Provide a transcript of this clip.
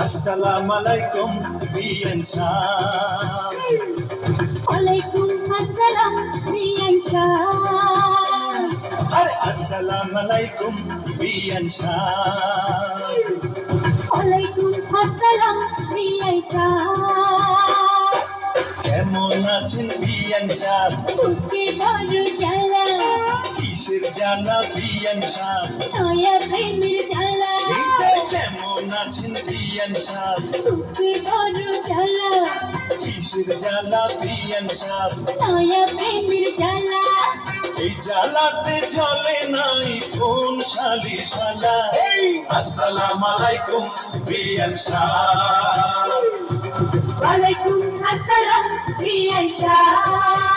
আসসালামু আলাইকুম বিয়ান শাহ। ওয়ালাইকুম আসসালাম বিয়ান শাহ। আরে আসসালামু আলাইকুম বিয়ান শাহ। ওয়ালাইকুম আসসালাম বিয়ান শাহ। কেমন আছেন বিয়ান শাহ? বুকে বড় জ্বালা, কিসের জ্বালা বিয়ান শাহ? নয়া প্রেমের জ্বালা। কেমন আছেন বিয়ান শাহ? বুকে বড় জ্বালা, কিসের জ্বালা বিয়ান শাহ? নয়া প্রেমের জ্বালা। এই জ্বালাতে জ্বলে নাই কোন শালি শালা। আসসালামু আলাইকুম বিয়ান শাহ। ওয়ালাইকুম আসসালাম বিয়ান শাহ।